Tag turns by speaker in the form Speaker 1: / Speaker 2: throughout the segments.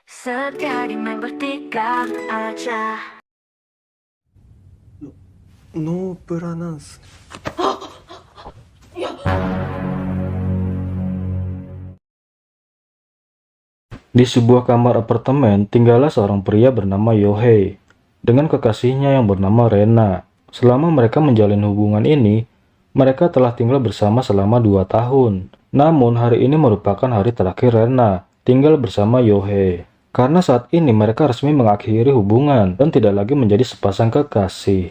Speaker 1: Sekali main bertiga aja.
Speaker 2: ノープラなんすね。
Speaker 3: Di sebuah kamar apartemen, tinggallah seorang pria bernama Yohei dengan kekasihnya yang bernama Rena. Selama mereka menjalin hubungan ini, mereka telah tinggal bersama selama 2 tahun. Namun, hari ini merupakan hari terakhir Rena tinggal bersama Yohei. Karena saat ini mereka resmi mengakhiri hubungan dan tidak lagi menjadi sepasang kekasih.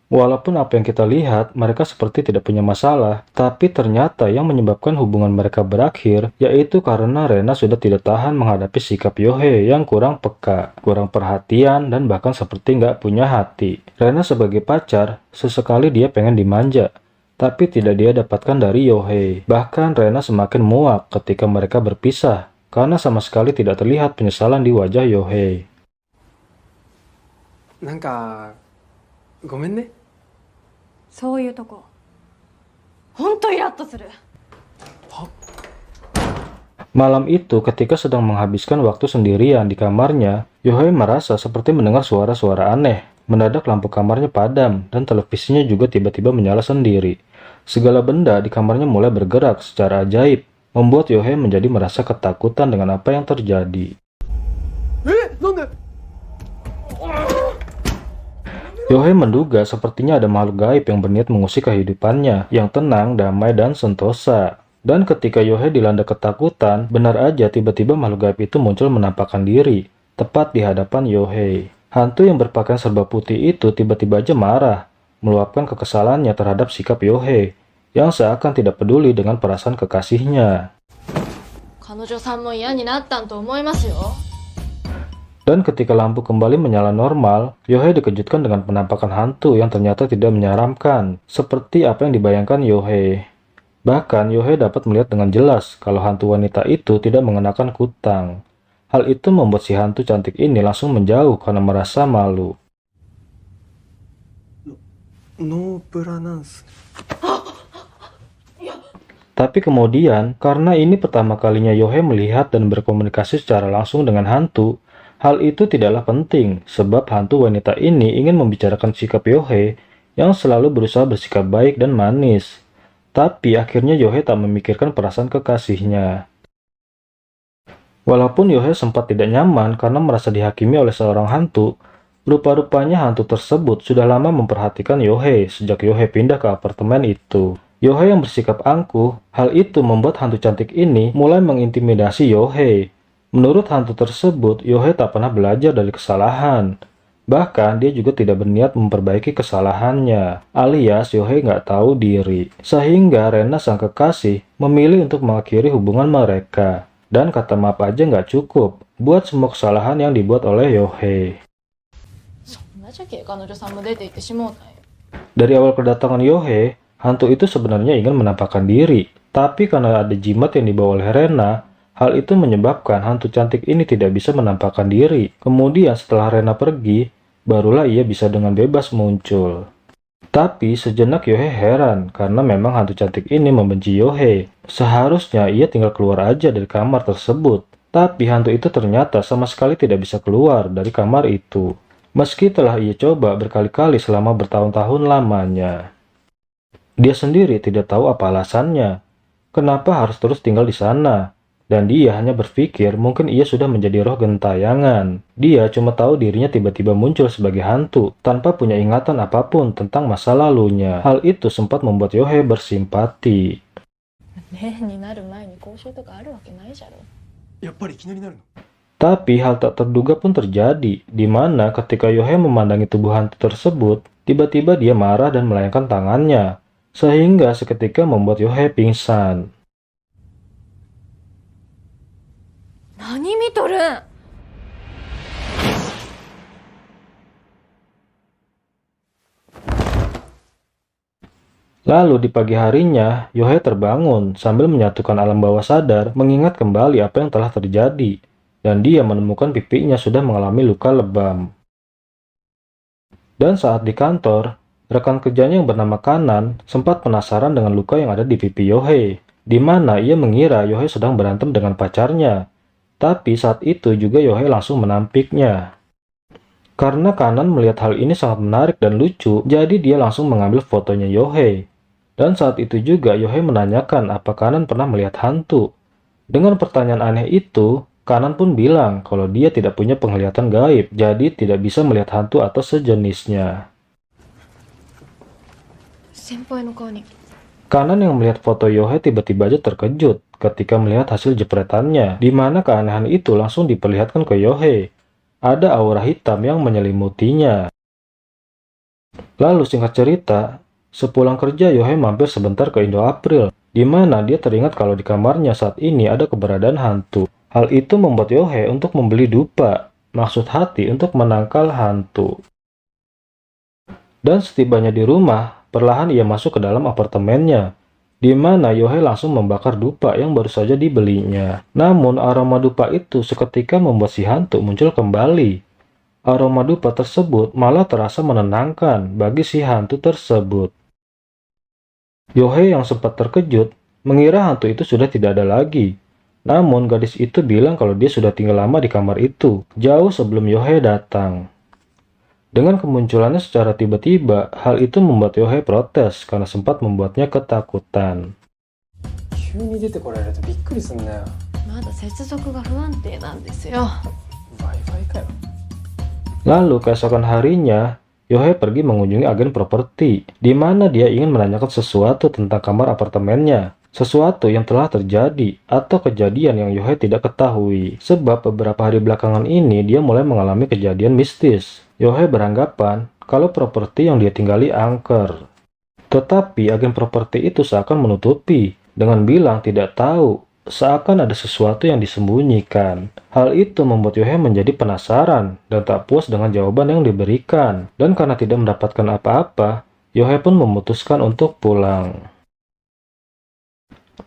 Speaker 3: Walaupun apa yang kita lihat, mereka seperti tidak punya masalah, tapi ternyata yang menyebabkan hubungan mereka berakhir, yaitu karena Rena sudah tidak tahan menghadapi sikap Yohei yang kurang peka, kurang perhatian, dan bahkan seperti nggak punya hati. Rena sebagai pacar, sesekali dia pengen dimanja, tapi tidak dia dapatkan dari Yohei. Bahkan Rena semakin muak ketika mereka berpisah, karena sama sekali tidak terlihat penyesalan di wajah Yohei.
Speaker 2: なんかごめんね。
Speaker 4: そういうとこほんとイラッとする。
Speaker 3: Malam itu, ketika sedang menghabiskan waktu sendirian di kamarnya, Yohei merasa seperti mendengar suara-suara aneh. Mendadak lampu kamarnya padam, dan televisinya juga tiba-tiba menyala sendiri. Segala benda di kamarnya mulai bergerak secara ajaib, membuat Yohei menjadi merasa ketakutan dengan apa yang terjadi.
Speaker 2: なんで
Speaker 3: Yohei menduga sepertinya ada makhluk gaib yang berniat mengusik kehidupannya, yang tenang, damai, dan sentosa. Dan ketika Yohei dilanda ketakutan, benar aja tiba-tiba makhluk gaib itu muncul menampakkan diri, tepat di hadapan Yohei. Hantu yang berpakaian serba putih itu tiba-tiba aja marah, meluapkan kekesalannya terhadap sikap Yohei, yang seakan tidak peduli dengan perasaan kekasihnya.
Speaker 4: 彼女さんも嫌になったんと思いますよ。
Speaker 3: Dan ketika lampu kembali menyala normal, Yohei dikejutkan dengan penampakan hantu yang ternyata tidak menyeramkan, seperti apa yang dibayangkan Yohei. Bahkan Yohei dapat melihat dengan jelas kalau hantu wanita itu tidak mengenakan kutang. Hal itu membuat si hantu cantik ini langsung menjauh karena merasa malu.
Speaker 2: ノープラなんすね。
Speaker 3: Tapi kemudian, karena ini pertama kalinya Yohei melihat dan berkomunikasi secara langsung dengan hantu, hal itu tidaklah penting, sebab hantu wanita ini ingin membicarakan sikap Yohei yang selalu berusaha bersikap baik dan manis. Tapi akhirnya Yohei tak memikirkan perasaan kekasihnya. Walaupun Yohei sempat tidak nyaman karena merasa dihakimi oleh seorang hantu, rupa-rupanya hantu tersebut sudah lama memperhatikan Yohei sejak Yohei pindah ke apartemen itu. Yohei yang bersikap angkuh, hal itu membuat hantu cantik ini mulai mengintimidasi Yohei. Menurut hantu tersebut, Yohei tak pernah belajar dari kesalahan. Bahkan, dia juga tidak berniat memperbaiki kesalahannya, alias Yohei nggak tahu diri. Sehingga Rena sang kekasih memilih untuk mengakhiri hubungan mereka. Dan kata maaf aja nggak cukup buat semua kesalahan yang dibuat oleh Yohei.
Speaker 4: そんなじゃけ彼女さんも出て行ってしもうたんよ。
Speaker 3: Dari awal kedatangan Yohei, hantu itu sebenarnya ingin menampakkan diri. Tapi karena ada jimat yang dibawa oleh Rena, hal itu menyebabkan hantu cantik ini tidak bisa menampakkan diri. Kemudian setelah Rena pergi, barulah ia bisa dengan bebas muncul. Tapi sejenak Yohei heran karena memang hantu cantik ini membenci Yohei. Seharusnya ia tinggal keluar aja dari kamar tersebut. Tapi hantu itu ternyata sama sekali tidak bisa keluar dari kamar itu. Meski telah ia coba berkali-kali selama bertahun-tahun lamanya. Dia sendiri tidak tahu apa alasannya. Kenapa harus terus tinggal di sana? Dan dia hanya berpikir mungkin ia sudah menjadi roh gentayangan. Dia cuma tahu dirinya tiba-tiba muncul sebagai hantu, tanpa punya ingatan apapun tentang masa lalunya. Hal itu sempat membuat Yohei bersimpati.
Speaker 4: 例になる前に交渉とかあるわけないじゃろ。
Speaker 2: やっぱりいきなりなるの。
Speaker 3: Tapi hal tak terduga pun terjadi, di mana ketika Yohei memandangi tubuh hantu tersebut, tiba-tiba dia marah dan melayangkan tangannya, sehingga seketika membuat Yohei pingsan.
Speaker 4: 何見とるん。
Speaker 3: Lalu di pagi harinya, Yohei terbangun sambil menyatukan alam bawah sadar mengingat kembali apa yang telah terjadi, dan dia menemukan pipinya sudah mengalami luka lebam. Dan saat di kantor, rekan kerjanya yang bernama Kanan sempat penasaran dengan luka yang ada di pipi Yohei, di mana ia mengira Yohei sedang berantem dengan pacarnya. Tapi saat itu juga Yohei langsung menampiknya. Karena Kanan melihat hal ini sangat menarik dan lucu, jadi dia langsung mengambil fotonya Yohei. Dan saat itu juga Yohei menanyakan apa Kanan pernah melihat hantu. Dengan pertanyaan aneh itu, Kanan pun bilang kalau dia tidak punya penglihatan gaib, jadi tidak bisa melihat hantu atau sejenisnya.
Speaker 4: 先輩の顔に
Speaker 3: Kanan yang melihat foto Yohei tiba-tiba aja terkejut ketika melihat hasil jepretannya, di mana keanehan itu langsung diperlihatkan ke Yohei. Ada aura hitam yang menyelimutinya. Lalu singkat cerita, sepulang kerja Yohei mampir sebentar ke Indo April, di mana dia teringat kalau di kamarnya saat ini ada keberadaan hantu. Hal itu membuat Yohei untuk membeli dupa, maksud hati untuk menangkal hantu. Dan setibanya di rumah, perlahan ia masuk ke dalam apartemennya, di mana Yohei langsung membakar dupa yang baru saja dibelinya. Namun aroma dupa itu seketika membuat si hantu muncul kembali. Aroma dupa tersebut malah terasa menenangkan bagi si hantu tersebut. Yohei yang sempat terkejut mengira hantu itu sudah tidak ada lagi. Namun gadis itu bilang kalau dia sudah tinggal lama di kamar itu, jauh sebelum Yohei datang. Dengan kemunculannya secara tiba-tiba, hal itu membuat Yohei protes karena sempat membuatnya ketakutan.
Speaker 2: 急に出てこられるとびっくりすんなよ。
Speaker 4: まだ接続が不安定なんですよ
Speaker 2: Wi-Fi かよ。
Speaker 3: Lalu keesokan harinya, Yohei pergi mengunjungi agen properti, di mana dia ingin menanyakan sesuatu tentang kamar apartemennya. Sesuatu yang telah terjadi atau kejadian yang Yohei tidak ketahui. Sebab beberapa hari belakangan ini dia mulai mengalami kejadian mistis. Yohei beranggapan kalau properti yang dia tinggali angker. Tetapi agen properti itu seakan menutupi dengan bilang tidak tahu, seakan ada sesuatu yang disembunyikan. Hal itu membuat Yohei menjadi penasaran dan tak puas dengan jawaban yang diberikan. Dan karena tidak mendapatkan apa-apa, Yohei pun memutuskan untuk pulang.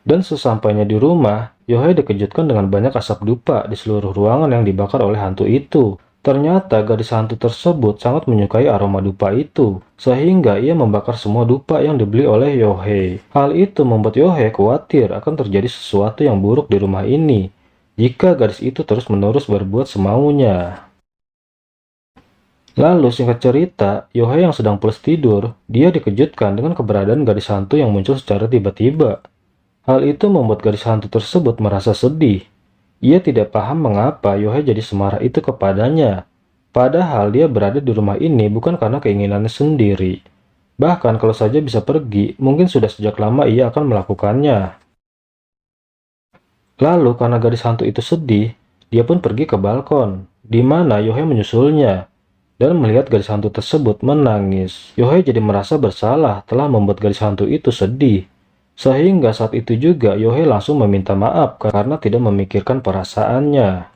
Speaker 3: Dan sesampainya di rumah, Yohei dikejutkan dengan banyak asap dupa di seluruh ruangan yang dibakar oleh hantu itu. Ternyata gadis hantu tersebut sangat menyukai aroma dupa itu, sehingga ia membakar semua dupa yang dibeli oleh Yohei. Hal itu membuat Yohei khawatir akan terjadi sesuatu yang buruk di rumah ini, jika gadis itu terus-menerus berbuat semaunya. Lalu singkat cerita, Yohei yang sedang pulas tidur, dia dikejutkan dengan keberadaan gadis hantu yang muncul secara tiba-tiba. Hal itu membuat gadis hantu tersebut merasa sedih. Ia tidak paham mengapa Yohei jadi semarah itu kepadanya. Padahal dia berada di rumah ini bukan karena keinginannya sendiri. Bahkan kalau saja bisa pergi, mungkin sudah sejak lama ia akan melakukannya. Lalu karena gadis hantu itu sedih, dia pun pergi ke balkon, di mana Yohei menyusulnya. Dan melihat gadis hantu tersebut menangis, Yohei jadi merasa bersalah telah membuat gadis hantu itu sedih. Sehingga saat itu juga Yohei langsung meminta maaf karena tidak memikirkan perasaannya.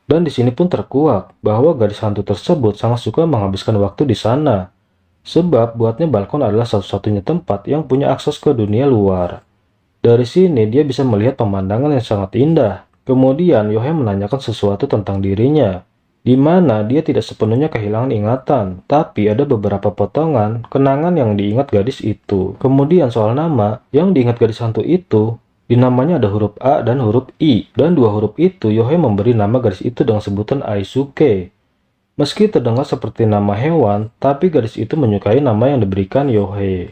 Speaker 3: Dan di sini pun terkuak bahwa gadis hantu tersebut sangat suka menghabiskan waktu di sana. Sebab buatnya balkon adalah satu-satunya tempat yang punya akses ke dunia luar. Dari sini dia bisa melihat pemandangan yang sangat indah. Kemudian Yohei menanyakan sesuatu tentang dirinya, di mana dia tidak sepenuhnya kehilangan ingatan, tapi ada beberapa potongan kenangan yang diingat gadis itu. Kemudian soal nama, yang diingat gadis hantu itu, di namanya ada huruf A dan huruf I, dan dua huruf itu Yohei memberi nama gadis itu dengan sebutan Aisuke. Meski terdengar seperti nama hewan, tapi gadis itu menyukai nama yang diberikan Yohei.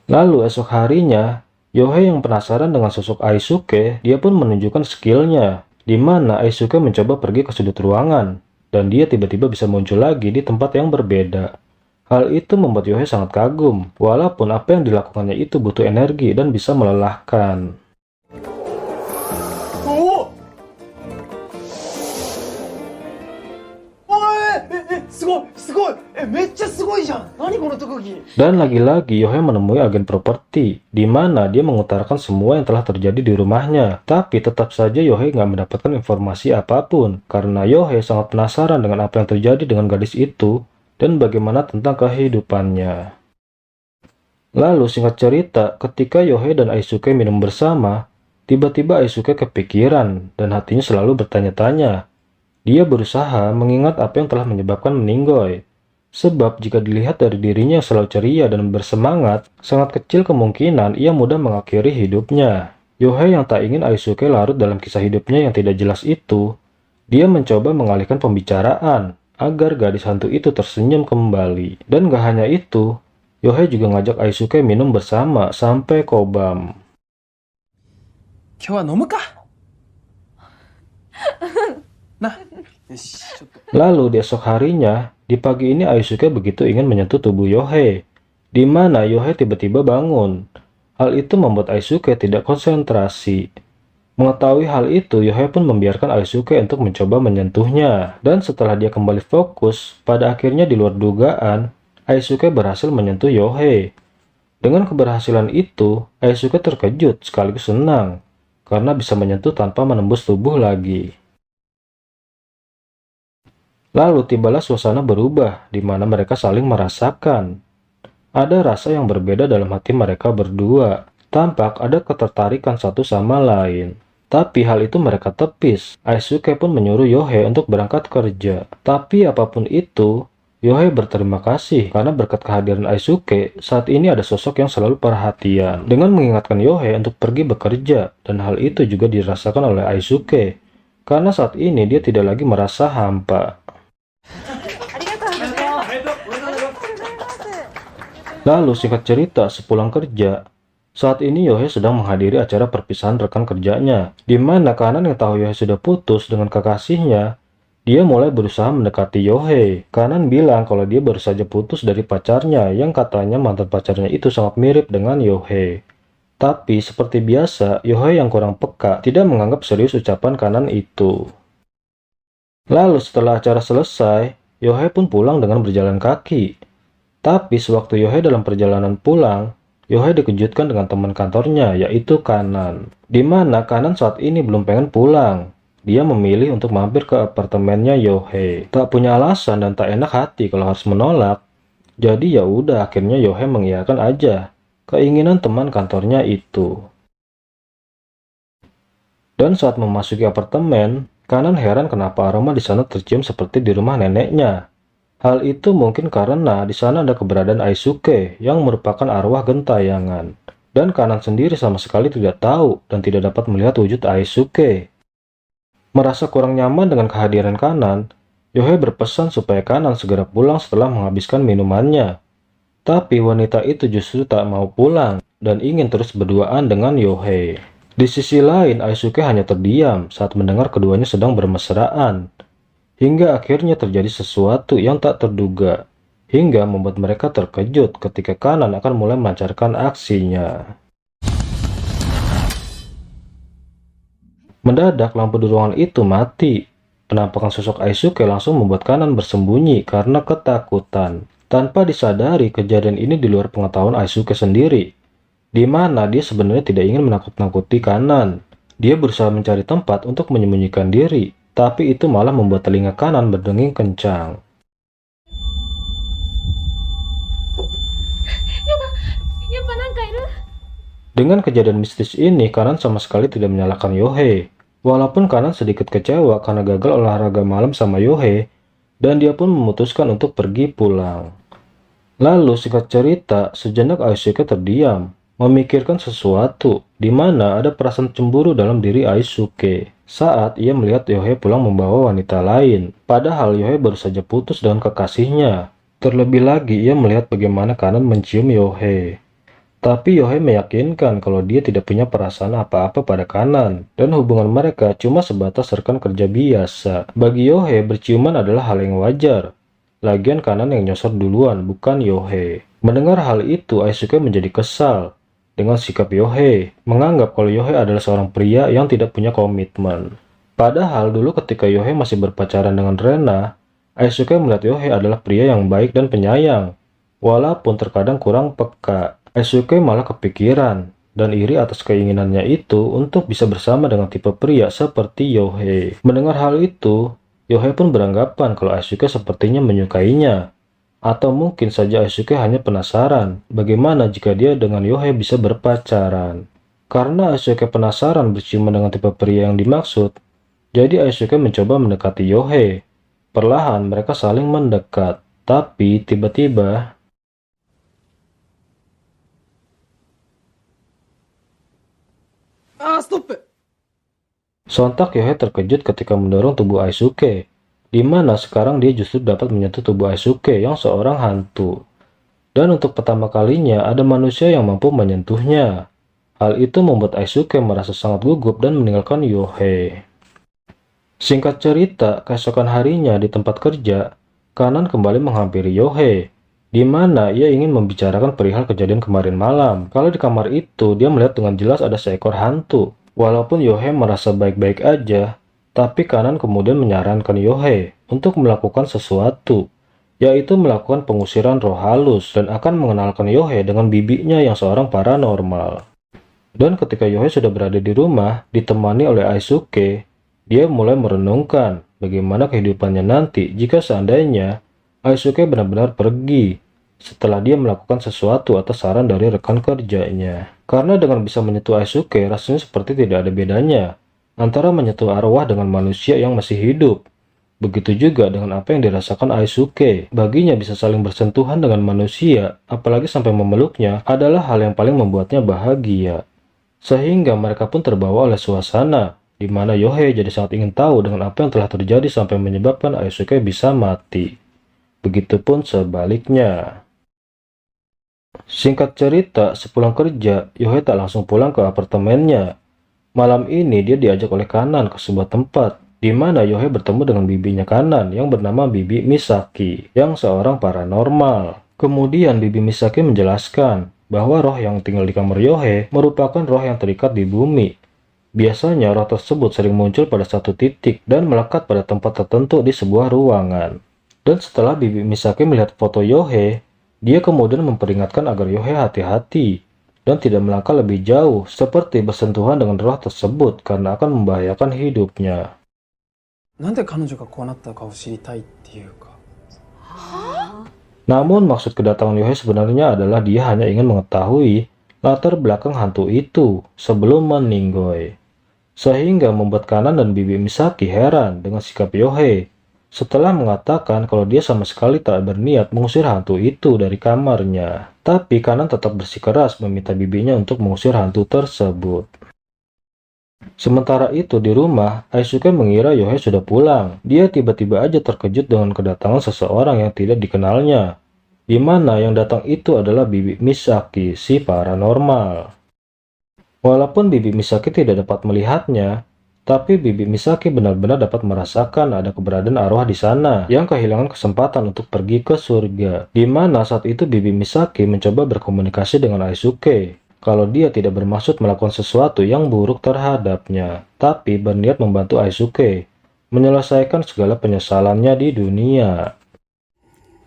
Speaker 3: Lalu esok harinya, Yohei yang penasaran dengan sosok Aisuke, dia pun menunjukkan skillnya, di mana Aisuke mencoba pergi ke sudut ruangan, dan dia tiba-tiba bisa muncul lagi di tempat yang berbeda. Hal itu membuat Yohei sangat kagum, walaupun apa yang dilakukannya itu butuh energi dan bisa melelahkan.
Speaker 2: Oh!
Speaker 3: Dan lagi-lagi Yohei menemui agen properti, di mana dia mengutarakan semua yang telah terjadi di rumahnya. Tapi tetap saja Yohei nggak mendapatkan informasi apapun, karena Yohei sangat penasaran dengan apa yang terjadi dengan gadis itu, dan bagaimana tentang kehidupannya. Lalu singkat cerita, ketika Yohei dan Aisuke minum bersama, tiba-tiba Aisuke kepikiran, dan hatinya selalu bertanya-tanya. Dia berusaha mengingat apa yang telah menyebabkan Meninggoy. Sebab jika dilihat dari dirinya yang selalu ceria dan bersemangat, sangat kecil kemungkinan ia mudah mengakhiri hidupnya. Yohei yang tak ingin Aisuke larut dalam kisah hidupnya yang tidak jelas itu, dia mencoba mengalihkan pembicaraan agar gadis hantu itu tersenyum kembali. Dan gak hanya itu, Yohei juga ngajak Aisuke minum bersama sampai kobam.
Speaker 2: 今日は飲むかな、よし、ちょっと。
Speaker 3: Lalu di esok harinya, di pagi ini Aisuke begitu ingin menyentuh tubuh Yohei, di mana Yohei tiba-tiba bangun. Hal itu membuat Aisuke tidak konsentrasi. Mengetahui hal itu, Yohei pun membiarkan Aisuke untuk mencoba menyentuhnya. Dan setelah dia kembali fokus, pada akhirnya di luar dugaan, Aisuke berhasil menyentuh Yohei. Dengan keberhasilan itu, Aisuke terkejut sekaligus senang, karena bisa menyentuh tanpa menembus tubuh lagi. Lalu tibalah suasana berubah, di mana mereka saling merasakan. Ada rasa yang berbeda dalam hati mereka berdua. Tampak ada ketertarikan satu sama lain. Tapi hal itu mereka tepis. Aisuke pun menyuruh Yohei untuk berangkat kerja. Tapi apapun itu, Yohei berterima kasih karena berkat kehadiran Aisuke, saat ini ada sosok yang selalu perhatian. Dengan mengingatkan Yohei untuk pergi bekerja, dan hal itu juga dirasakan oleh Aisuke. Karena saat ini dia tidak lagi merasa hampa. Lalu singkat cerita, sepulang kerja, saat ini Yohei sedang menghadiri acara perpisahan rekan kerjanya, di mana Kanan yang tahu Yohei sudah putus dengan kekasihnya, dia mulai berusaha mendekati Yohei. Kanan bilang kalau dia baru saja putus dari pacarnya, yang katanya mantan pacarnya itu sangat mirip dengan Yohei. Tapi seperti biasa, Yohei yang kurang peka tidak menganggap serius ucapan Kanan itu. Lalu setelah acara selesai, Yohei pun pulang dengan berjalan kaki. Tapi sewaktu Yohei dalam perjalanan pulang, Yohei dikejutkan dengan teman kantornya, yaitu Kanan. Di mana Kanan saat ini belum pengen pulang. Dia memilih untuk mampir ke apartemennya Yohei. Tak punya alasan dan tak enak hati kalau harus menolak. Jadi ya udah, akhirnya Yohei mengiyakan aja keinginan teman kantornya itu. Dan saat memasuki apartemen, Kanan heran kenapa aroma di sana tercium seperti di rumah neneknya. Hal itu mungkin karena di sana ada keberadaan Aisuke yang merupakan arwah gentayangan. Dan Kanan sendiri sama sekali tidak tahu dan tidak dapat melihat wujud Aisuke. Merasa kurang nyaman dengan kehadiran Kanan, Yohei berpesan supaya Kanan segera pulang setelah menghabiskan minumannya. Tapi wanita itu justru tak mau pulang dan ingin terus berduaan dengan Yohei. Di sisi lain, Aisuke hanya terdiam saat mendengar keduanya sedang bermesraan. Hingga akhirnya terjadi sesuatu yang tak terduga, hingga membuat mereka terkejut ketika Kanan akan mulai melancarkan aksinya. Mendadak lampu di ruangan itu mati. Penampakan sosok Aisuke langsung membuat Kanan bersembunyi karena ketakutan. Tanpa disadari, kejadian ini di luar pengetahuan Aisuke sendiri, di mana dia sebenarnya tidak ingin menakut-nakuti Kanan. Dia berusaha mencari tempat untuk menyembunyikan diri, tapi itu malah membuat telinga Kanan berdenging kencang. Dengan kejadian mistis ini, Kanan sama sekali tidak menyalahkan Yohei. Walaupun Kanan sedikit kecewa karena gagal olahraga malam sama Yohei, dan dia pun memutuskan untuk pergi pulang. Lalu singkat cerita, sejenak Aisuke terdiam, memikirkan sesuatu, di mana ada perasaan cemburu dalam diri Aisuke saat ia melihat Yohei pulang membawa wanita lain. Padahal Yohei baru saja putus dengan kekasihnya. Terlebih lagi ia melihat bagaimana Kanan mencium Yohei. Tapi Yohei meyakinkan kalau dia tidak punya perasaan apa-apa pada Kanan, dan hubungan mereka cuma sebatas rekan kerja biasa. Bagi Yohei, berciuman adalah hal yang wajar. Lagian Kanan yang nyosor duluan, bukan Yohei. Mendengar hal itu, Aisuke menjadi kesal dengan sikap Yohei, menganggap kalau Yohei adalah seorang pria yang tidak punya komitmen. Padahal dulu ketika Yohei masih berpacaran dengan Rena, Aisuke melihat Yohei adalah pria yang baik dan penyayang, walaupun terkadang kurang peka. Aisuke malah kepikiran dan iri atas keinginannya itu untuk bisa bersama dengan tipe pria seperti Yohei. Mendengar hal itu, Yohei pun beranggapan kalau Aisuke sepertinya menyukainya. Atau mungkin saja Aisuke hanya penasaran bagaimana jika dia dengan Yohei bisa berpacaran. Karena Aisuke penasaran berciuman dengan tipe pria yang dimaksud, jadi Aisuke mencoba mendekati Yohei. Perlahan mereka saling mendekat. Tapi tiba-tiba, sontak Yohei terkejut ketika mendorong tubuh Aisuke, di mana sekarang dia justru dapat menyentuh tubuh Aisuke yang seorang hantu. Dan untuk pertama kalinya ada manusia yang mampu menyentuhnya. Hal itu membuat Aisuke merasa sangat gugup dan meninggalkan Yohei. Singkat cerita, keesokan harinya di tempat kerja, Kanan kembali menghampiri Yohei, di mana ia ingin membicarakan perihal kejadian kemarin malam. Kalau di kamar itu, dia melihat dengan jelas ada seekor hantu. Walaupun Yohei merasa baik-baik aja, tapi Kanan kemudian menyarankan Yohei untuk melakukan sesuatu, yaitu melakukan pengusiran roh halus dan akan mengenalkan Yohei dengan bibinya yang seorang paranormal. Dan ketika Yohei sudah berada di rumah, ditemani oleh Aisuke, dia mulai merenungkan bagaimana kehidupannya nanti jika seandainya Aisuke benar-benar pergi setelah dia melakukan sesuatu atas saran dari rekan kerjanya. Karena dengan bisa menyentuh Aisuke, rasanya seperti tidak ada bedanya antara menyentuh arwah dengan manusia yang masih hidup. Begitu juga dengan apa yang dirasakan Aisuke. Baginya bisa saling bersentuhan dengan manusia, apalagi sampai memeluknya, adalah hal yang paling membuatnya bahagia. Sehingga mereka pun terbawa oleh suasana, di mana Yohei jadi sangat ingin tahu dengan apa yang telah terjadi sampai menyebabkan Aisuke bisa mati. Begitupun sebaliknya. Singkat cerita, sepulang kerja, Yohei tak langsung pulang ke apartemennya. Malam ini dia diajak oleh Kanan ke sebuah tempat, di mana Yohei bertemu dengan bibinya Kanan yang bernama Bibi Misaki, yang seorang paranormal. Kemudian Bibi Misaki menjelaskan bahwa roh yang tinggal di kamar Yohei merupakan roh yang terikat di bumi. Biasanya roh tersebut sering muncul pada satu titik dan melekat pada tempat tertentu di sebuah ruangan. Dan setelah Bibi Misaki melihat foto Yohei, dia kemudian memperingatkan agar Yohei hati-hati dan tidak melangkah lebih jauh seperti bersentuhan dengan roh tersebut karena akan membahayakan hidupnya.
Speaker 2: なんで彼女がこうなったかを知りたいっていうか。
Speaker 3: Namun maksud kedatangan Yohei sebenarnya adalah dia hanya ingin mengetahui latar belakang hantu itu sebelum meninggoy. Sehingga membuat Kanan dan Bibi Misaki heran dengan sikap Yohei setelah mengatakan kalau dia sama sekali tak berniat mengusir hantu itu dari kamarnya. Tapi Kanan tetap bersikeras meminta bibinya untuk mengusir hantu tersebut. Sementara itu di rumah, Aisuke mengira Yohei sudah pulang. Dia tiba-tiba aja terkejut dengan kedatangan seseorang yang tidak dikenalnya, di mana yang datang itu adalah Bibi Misaki, si paranormal. Walaupun Bibi Misaki tidak dapat melihatnya, tapi Bibi Misaki benar-benar dapat merasakan ada keberadaan arwah di sana yang kehilangan kesempatan untuk pergi ke surga. Di mana saat itu Bibi Misaki mencoba berkomunikasi dengan Aisuke kalau dia tidak bermaksud melakukan sesuatu yang buruk terhadapnya, tapi berniat membantu Aisuke menyelesaikan segala penyesalannya di dunia.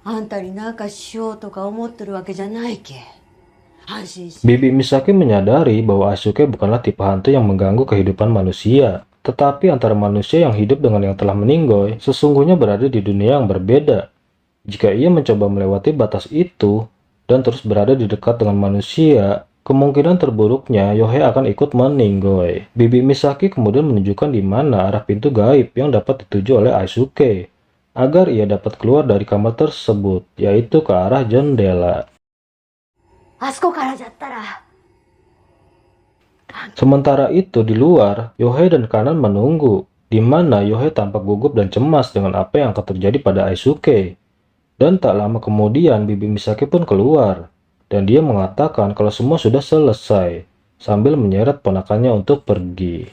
Speaker 5: あんたになんかしようとか思ってるわけじゃないけ。安心し。
Speaker 3: Bibi Misaki menyadari bahwa Aisuke bukanlah tipe hantu yang mengganggu kehidupan manusia, tetapi antara manusia yang hidup dengan yang telah meninggoy sesungguhnya berada di dunia yang berbeda. Jika ia mencoba melewati batas itu dan terus berada di dekat dengan manusia, kemungkinan terburuknya Yohei akan ikut meninggoy. Bibi Misaki kemudian menunjukkan di mana arah pintu gaib yang dapat dituju oleh Aisuke agar ia dapat keluar dari kamar tersebut, yaitu ke arah jendela.
Speaker 5: あそこからじゃったら。
Speaker 3: Sementara itu di luar, Yohei dan Kanan menunggu, di mana Yohei tampak gugup dan cemas dengan apa yang akan terjadi pada Aisuke. Dan tak lama kemudian Bibi Misaki pun keluar, dan dia mengatakan kalau semua sudah selesai, sambil menyeret ponakannya untuk pergi.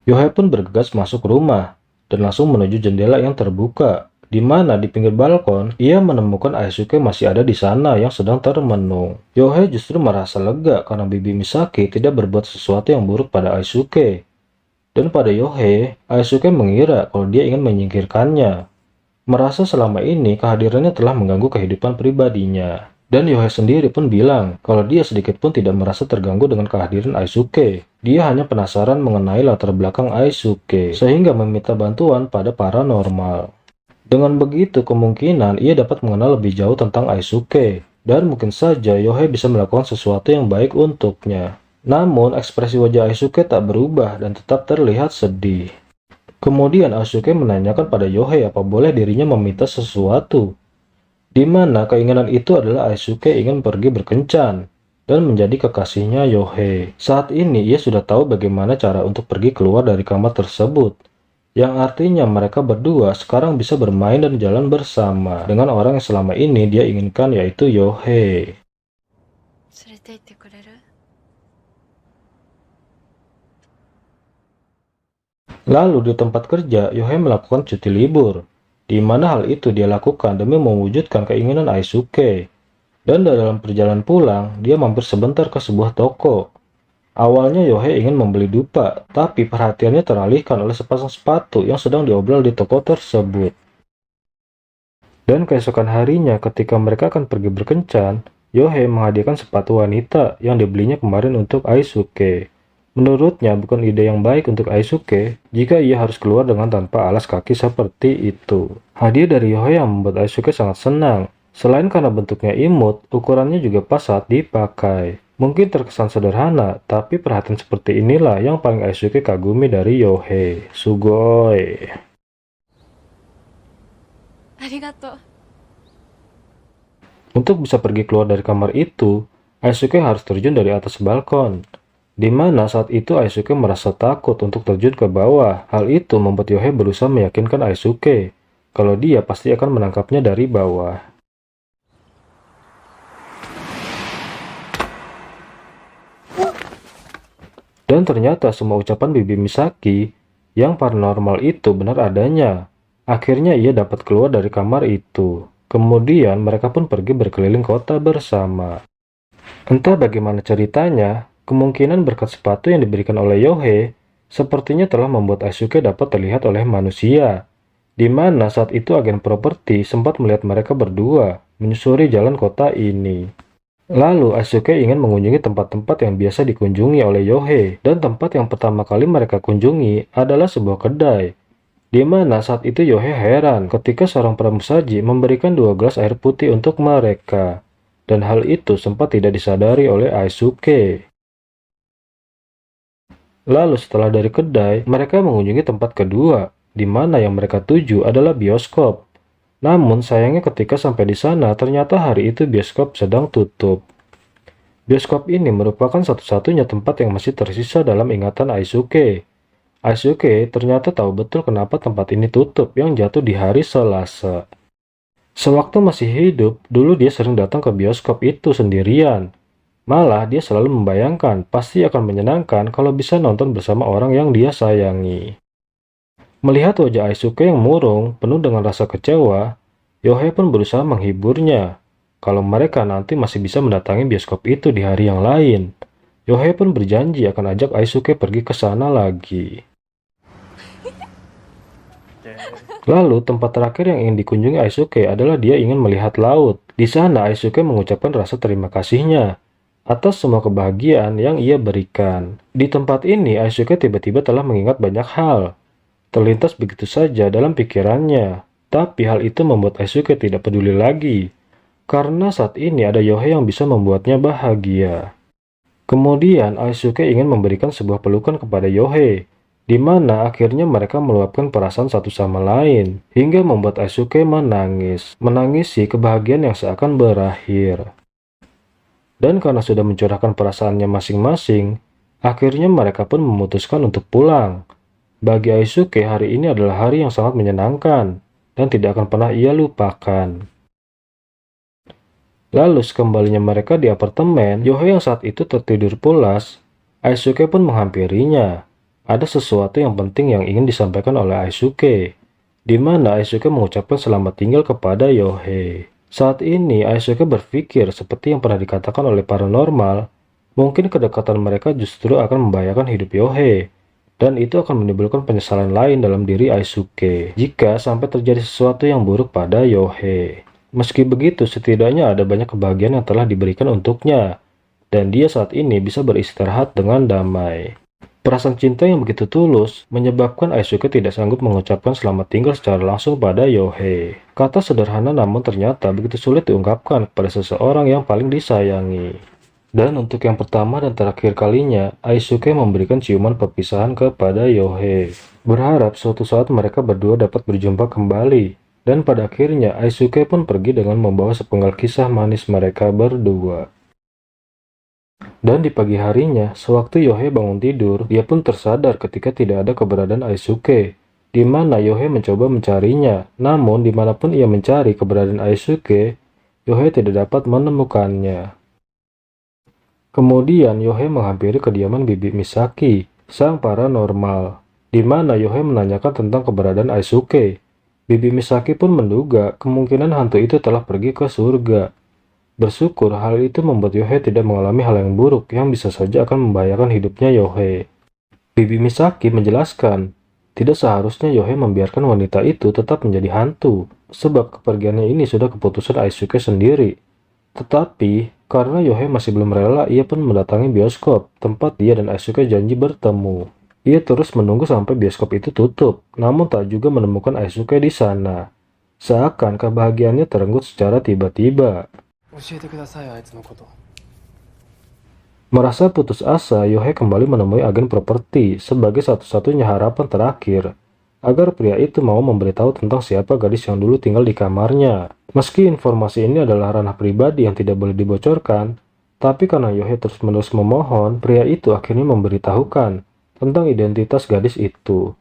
Speaker 3: Yohei pun bergegas masuk rumah, dan langsung menuju jendela yang terbuka, di mana di pinggir balkon, ia menemukan Aisuke masih ada di sana yang sedang termenung. Yohei justru merasa lega karena Bibi Misaki tidak berbuat sesuatu yang buruk pada Aisuke. Dan pada Yohei, Aisuke mengira kalau dia ingin menyingkirkannya, merasa selama ini kehadirannya telah mengganggu kehidupan pribadinya. Dan Yohei sendiri pun bilang kalau dia sedikit pun tidak merasa terganggu dengan kehadiran Aisuke. Dia hanya penasaran mengenai latar belakang Aisuke, sehingga meminta bantuan pada paranormal. Dengan begitu, kemungkinan ia dapat mengenal lebih jauh tentang Aisuke, dan mungkin saja Yohei bisa melakukan sesuatu yang baik untuknya. Namun, ekspresi wajah Aisuke tak berubah dan tetap terlihat sedih. Kemudian Aisuke menanyakan pada Yohei apa boleh dirinya meminta sesuatu. di mana keinginan itu adalah Aisuke ingin pergi berkencan dan menjadi kekasihnya Yohei. Saat ini ia sudah tahu bagaimana cara untuk pergi keluar dari kamar tersebut, yang artinya mereka berdua sekarang bisa bermain dan jalan bersama dengan orang yang selama ini dia inginkan, yaitu Yohei.
Speaker 1: 連れて行ってくれる？
Speaker 3: Lalu di tempat kerja, Yohei melakukan cuti libur, di mana hal itu dia lakukan demi mewujudkan keinginan Aisuke. Dan dalam perjalanan pulang, dia mampir sebentar ke sebuah toko. Awalnya Yohei ingin membeli dupa, tapi perhatiannya teralihkan oleh sepasang sepatu yang sedang diobrol di toko tersebut. Dan keesokan harinya ketika mereka akan pergi berkencan, Yohei menghadiahkan sepatu wanita yang dibelinya kemarin untuk Aisuke. Menurutnya bukan ide yang baik untuk Aisuke jika ia harus keluar dengan tanpa alas kaki seperti itu. Hadiah dari Yohei yang membuat Aisuke sangat senang. Selain karena bentuknya imut, ukurannya juga pas saat dipakai. Mungkin terkesan sederhana, tapi perhatian seperti inilah yang paling Aisuke kagumi dari Yohei. Sugoi.
Speaker 4: ありがとう。
Speaker 3: Untuk bisa pergi keluar dari kamar itu, Aisuke harus terjun dari atas balkon. Di mana saat itu Aisuke merasa takut untuk terjun ke bawah. Hal itu membuat Yohei berusaha meyakinkan Aisuke kalau dia pasti akan menangkapnya dari bawah. Dan ternyata semua ucapan Bibi Misaki yang paranormal itu benar adanya. Akhirnya ia dapat keluar dari kamar itu. Kemudian mereka pun pergi berkeliling kota bersama. Entah bagaimana ceritanya, kemungkinan berkat sepatu yang diberikan oleh Yohei sepertinya telah membuat Aisuke dapat terlihat oleh manusia. Di mana saat itu agen properti sempat melihat mereka berdua menyusuri jalan kota ini. Lalu Aisuke ingin mengunjungi tempat-tempat yang biasa dikunjungi oleh Yohei, dan tempat yang pertama kali mereka kunjungi adalah sebuah kedai. Di mana saat itu Yohei heran ketika seorang pramusaji memberikan 2 gelas air putih untuk mereka, dan hal itu sempat tidak disadari oleh Aisuke. Lalu setelah dari kedai, mereka mengunjungi tempat kedua, di mana yang mereka tuju adalah bioskop. Namun sayangnya ketika sampai di sana, ternyata hari itu bioskop sedang tutup. Bioskop ini merupakan satu-satunya tempat yang masih tersisa dalam ingatan Aisuke. Aisuke ternyata tahu betul kenapa tempat ini tutup yang jatuh di hari Selasa. Sewaktu masih hidup, dulu dia sering datang ke bioskop itu sendirian. Malah dia selalu membayangkan pasti akan menyenangkan kalau bisa nonton bersama orang yang dia sayangi. Melihat wajah Aisuke yang murung, penuh dengan rasa kecewa, Yohei pun berusaha menghiburnya. Kalau mereka nanti masih bisa mendatangi bioskop itu di hari yang lain, Yohei pun berjanji akan ajak Aisuke pergi ke sana lagi. Lalu tempat terakhir yang ingin dikunjungi Aisuke adalah dia ingin melihat laut. Di sana Aisuke mengucapkan rasa terima kasihnya atas semua kebahagiaan yang ia berikan. Di tempat ini Aisuke tiba-tiba telah mengingat banyak hal. Terlintas begitu saja dalam pikirannya, tapi hal itu membuat Aisuke tidak peduli lagi, karena saat ini ada Yohei yang bisa membuatnya bahagia. Kemudian Aisuke ingin memberikan sebuah pelukan kepada Yohei, di mana akhirnya mereka meluapkan perasaan satu sama lain, hingga membuat Aisuke menangisi kebahagiaan yang seakan berakhir. Dan karena sudah mencurahkan perasaannya masing-masing, akhirnya mereka pun memutuskan untuk pulang. Bagi Aisuke, hari ini adalah hari yang sangat menyenangkan dan tidak akan pernah ia lupakan. Lalu sekembalinya mereka di apartemen, Yohei yang saat itu tertidur pulas, Aisuke pun menghampirinya. Ada sesuatu yang penting yang ingin disampaikan oleh Aisuke, di mana Aisuke mengucapkan selamat tinggal kepada Yohei. Saat ini Aisuke berpikir seperti yang pernah dikatakan oleh paranormal, mungkin kedekatan mereka justru akan membahayakan hidup Yohei. Dan itu akan menimbulkan penyesalan lain dalam diri Aisuke jika sampai terjadi sesuatu yang buruk pada Yohei. Meski begitu, setidaknya ada banyak kebahagiaan yang telah diberikan untuknya, dan dia saat ini bisa beristirahat dengan damai. Perasaan cinta yang begitu tulus menyebabkan Aisuke tidak sanggup mengucapkan selamat tinggal secara langsung pada Yohei. Kata sederhana namun ternyata begitu sulit diungkapkan kepada seseorang yang paling disayangi. Dan untuk yang pertama dan terakhir kalinya, Aisuke memberikan ciuman perpisahan kepada Yohei. Berharap suatu saat mereka berdua dapat berjumpa kembali. Dan pada akhirnya Aisuke pun pergi dengan membawa sepenggal kisah manis mereka berdua. Dan di pagi harinya, sewaktu Yohei bangun tidur, dia pun tersadar ketika tidak ada keberadaan Aisuke, di mana Yohei mencoba mencarinya. Namun dimanapun ia mencari keberadaan Aisuke, Yohei tidak dapat menemukannya. Kemudian Yohei menghampiri kediaman Bibi Misaki, sang paranormal, di mana Yohei menanyakan tentang keberadaan Aisuke. Bibi Misaki pun menduga kemungkinan hantu itu telah pergi ke surga. Bersyukur hal itu membuat Yohei tidak mengalami hal yang buruk yang bisa saja akan membahayakan hidupnya Yohei. Bibi Misaki menjelaskan, tidak seharusnya Yohei membiarkan wanita itu tetap menjadi hantu, sebab kepergiannya ini sudah keputusan Aisuke sendiri. Tetapi, karena Yohei masih belum rela, ia pun mendatangi bioskop, tempat dia dan Aisuke janji bertemu. Ia terus menunggu sampai bioskop itu tutup, namun tak juga menemukan Aisuke di sana. Seakan kebahagiaannya terenggut secara tiba-tiba. Merasa putus asa, Yohei kembali menemui agen properti sebagai satu-satunya harapan terakhir agar pria itu mau memberitahu tentang siapa gadis yang dulu tinggal di kamarnya. Meski informasi ini adalah ranah pribadi yang tidak boleh dibocorkan, tapi karena Yohei terus-menerus memohon, pria itu akhirnya memberitahukan tentang identitas gadis itu.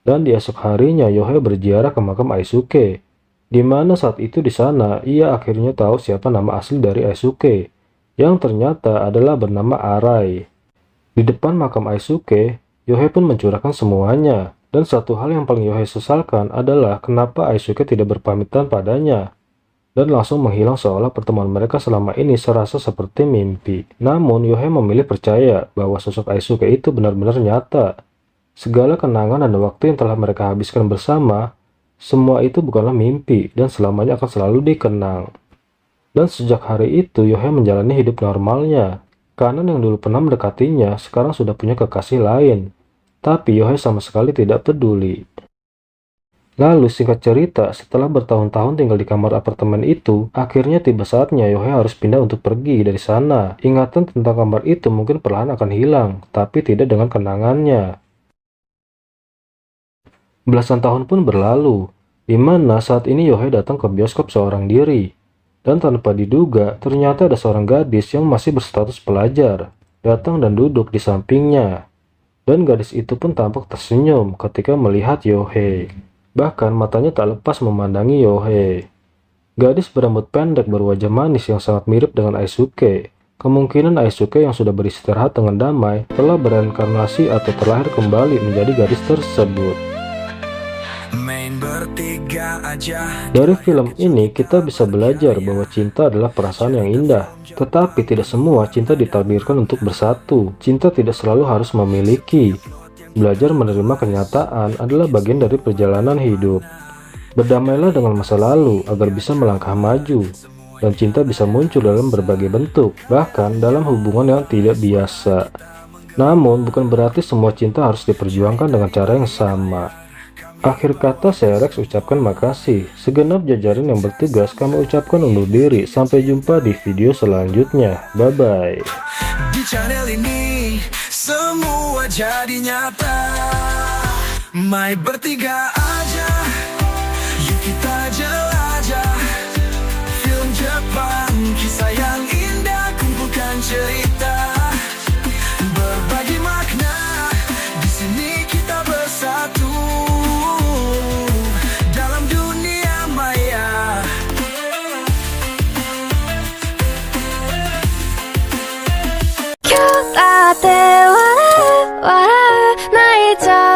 Speaker 3: Dan di esok harinya Yohei berziarah ke makam Aisuke, di mana saat itu di sana ia akhirnya tahu siapa nama asli dari Aisuke, yang ternyata adalah bernama Arai. Di depan makam Aisuke, Yohei pun mencurahkan semuanya, dan satu hal yang paling Yohei sesalkan adalah kenapa Aisuke tidak berpamitan padanya, dan langsung menghilang seolah pertemuan mereka selama ini serasa seperti mimpi. Namun Yohei memilih percaya bahwa sosok Aisuke itu benar-benar nyata. Segala kenangan dan waktu yang telah mereka habiskan bersama, semua itu bukanlah mimpi dan selamanya akan selalu dikenang. Dan sejak hari itu Yohei menjalani hidup normalnya. Kanan yang dulu pernah mendekatinya sekarang sudah punya kekasih lain. Tapi Yohei sama sekali tidak peduli. Lalu singkat cerita, setelah bertahun-tahun tinggal di kamar apartemen itu, akhirnya tiba saatnya Yohei harus pindah untuk pergi dari sana. Ingatan tentang kamar itu mungkin perlahan akan hilang, tapi tidak dengan kenangannya. Belasan tahun pun berlalu, di mana saat ini Yohei datang ke bioskop seorang diri. Dan tanpa diduga, ternyata ada seorang gadis yang masih berstatus pelajar, datang dan duduk di sampingnya. Dan gadis itu pun tampak tersenyum ketika melihat Yohei. Bahkan matanya tak lepas memandangi Yohei. Gadis berambut pendek berwajah manis yang sangat mirip dengan Aisuke. Kemungkinan Aisuke yang sudah beristirahat dengan damai telah bereinkarnasi atau terlahir kembali menjadi gadis tersebut. Dari film ini kita bisa belajar bahwa cinta adalah perasaan yang indah. Tetapi tidak semua cinta ditakdirkan untuk bersatu. Cinta tidak selalu harus memiliki. Belajar menerima kenyataan adalah bagian dari perjalanan hidup. Berdamailah dengan masa lalu agar bisa melangkah maju. Dan cinta bisa muncul dalam berbagai bentuk, bahkan dalam hubungan yang tidak biasa. Namun, bukan berarti semua cinta harus diperjuangkan dengan cara yang sama. Akhir kata, saya Rex ucapkan makasih. Segenap jajaran yang bertugas kami ucapkan undur diri. Sampai jumpa di video selanjutnya. Bye-bye. Di channel ini semua jadi nyata. Mai bertiga aja, yuk kita jelajah. Film Jepang, kisah yang indah, kumpulkan cerita, berbagi makna. Di sini kita bersatu dalam dunia maya. Kita 笑う笑う泣いちゃう